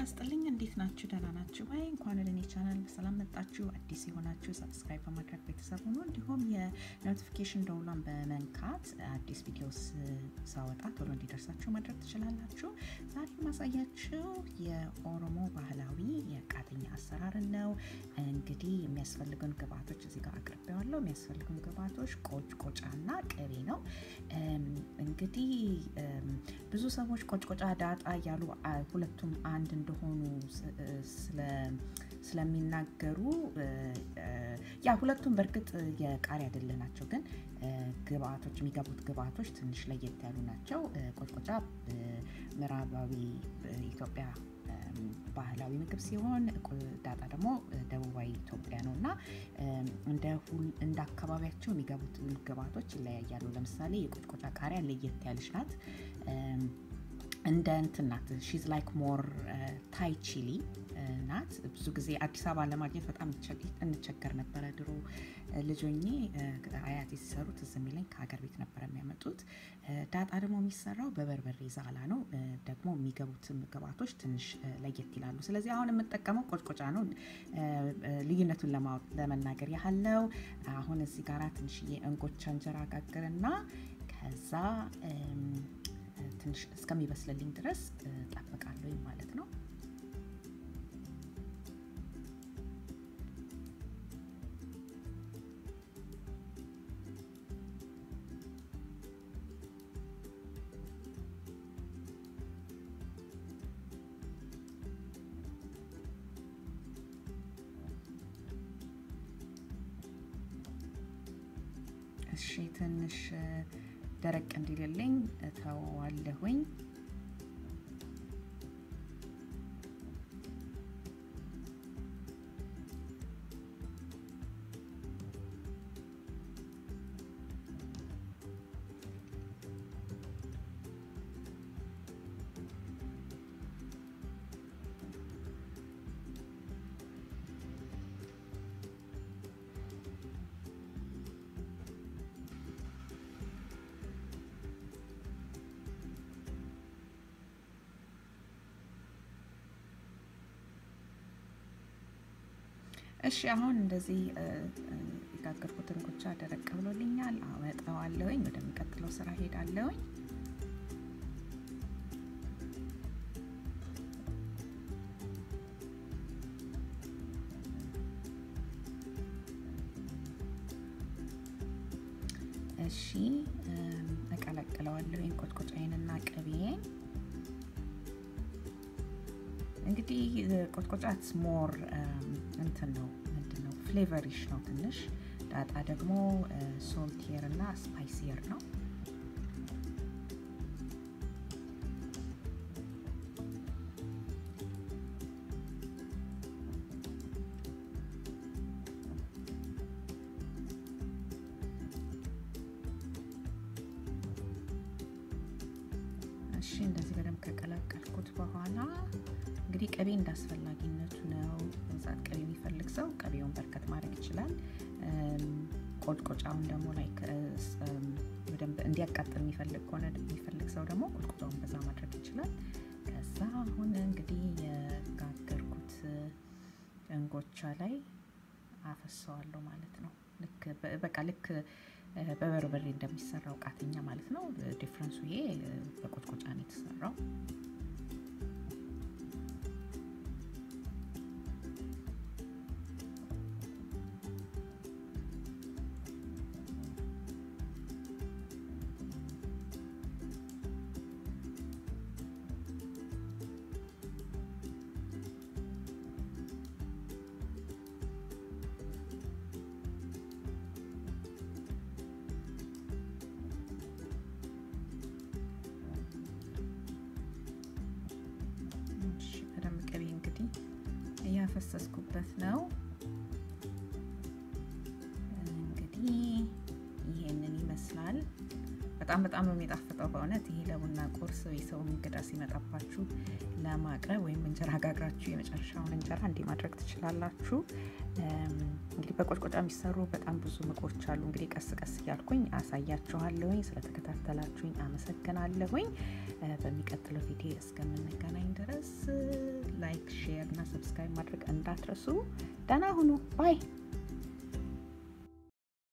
ይስጥልኝ እንዴት ናችሁ ደህና ናችሁ ወይ እንኳን ወደ እኔ ቻናል በሰላም መጣችሁ አዲስ የሆናችሁ ሰብስክራይብ በማድረግ ቤተሰብ ሁኑ እንዲሁም የኖቲፊኬሽን ደውሏን በመንካት አዲስ ቪዲዮስ ሳወጣ ቶሎ እንዲደርሳችሁ ማድረግ ትችላላችሁ ዛሬ ማሳያችሁ የኦሮሞ ባህላዊ የቃተኛ አሰራር ነው እንግዲህ የሚያስፈልጉን ግብአቶች እዚህ ጋር አቅርቤዋለሁ የሚያስፈልጉን ግብአቶች ቆጭቆጫና ቅቤ ነው እንግዲህ ብዙ ሰዎች ቆጭቆጫ ዳጣ ያሉ ሁለቱም አንድ እንደሆኑ ስለሚናገሩ ያ ሁለቱም በርግጥ የቃሪ አይደለናቸው ግን ግብአቶች የሚገቡት ግብአቶች ትንሽ ለየት ያሉ ናቸው ቆጭቆጫ ምዕራባዊ ኢትዮጵያ ባህላዊ ምግብ ሲሆን ዳጣ ደግሞ ደቡባዊ ኢትዮጵያ ነውና እንደ አካባቢያቸው የሚገቡት ግብአቶች ይለያያሉ ለምሳሌ የቆጭቆጫ ቃሪያ ለየት ያለች ናት እንደንትናት she's like more Thai chili ናት ብዙ ጊዜ አዲስ አበባ ለማግኘት በጣም እንቸገር ነበር ድሮ ልጆኜ አያቴ ሲሰሩት ዝምይለኝ ከሀገር ቤት ነበር የሚያመጡት ዳጣ ደግሞ የሚሰራው በበርበሬ ዛላ ነው ደግሞ የሚገቡት ምግባቶች ትንሽ ለየት ይላሉ ስለዚህ አሁን የምጠቀመው ቆጭቆጫ ነው ልዩነቱን ለመናገር ያህል ነው አሁን እዚህ ጋር ትንሽዬ እንጎቻ እንጀራ ጋግርና ከዛ ትንሽ እስከሚበስልልኝ ድረስ ጠብቃለሁ ማለት ነው እሺ ትንሽ ደረቅ እንዲልልኝ ተዋለሁኝ እሺ አሁን እንደዚህ የጋገርኩትን ጎቻ ደረቅ ብሎልኛል አወጣዋለሁኝ ወደሚቀጥለው ስራ ሄዳለሁኝ እሺ እቀላቅለዋለሁኝ ቆጭቆጫዬንና ቅቤዬን እንግዲህ ቆጭቆጫት ሞር እንትን ነው ምንድነው ፍሌቨሪሽ ነው ትንሽ ዳጣ ደግሞ ሶልቲየር እና ስፓይሲየር ነው እሺ እንደዚህ በደንብ ከቀላቀልኩት በኋላ እንግዲህ ቅቤ እንዳስፈላጊነቱ ነው እንዛት ቅቤ የሚፈልግ ሰው ቅቤውን በርከት ማድረግ ይችላል ቆጭቆጫውን ደግሞ ላይክ በደንብ እንዲያቃጥል የሚፈልግ ሰው ደግሞ ቆጭቆጫውን በዛ ማድረግ ይችላል ከዛ አሁን እንግዲህ የጋገርኩት እንጎቻ ላይ አፈሰዋለሁ ማለት ነው ልክ በበርበሬ እንደሚሰራው ቃተኛ ማለት ነው ዲፍረንሱ ይሄ በቆጭቆጫ ነው የተሰራው ያፈሰስኩበት ነው እንግዲህ ይሄንን ይመስላል በጣም ነው የሚጣፍጠው በእውነት ይሄ ለቡና ቁርስ ወይ ሰው እንግዳ ሲመጣባችሁ ለማቅረብ ወይም እንጀራ ጋግራችሁ የመጨረሻውን እንጀራ እንዲህ ማድረግ ትችላላችሁ። እንግዲህ በቆጭቆጫ የሚሰሩ በጣም ብዙ ምግቦች አሉ። እንግዲህ ቀስ እያልኩኝ አሳያችኋለሁኝ። ስለተከታተላችሁኝ አመሰግናለሁኝ። በሚቀጥለው ቪዲዮ እስከምንገናኝ ድረስ ላይክ፣ ሼር እና ሰብስክራይብ ማድረግ እንዳትረሱ። ደህና ሁኑ። ባይ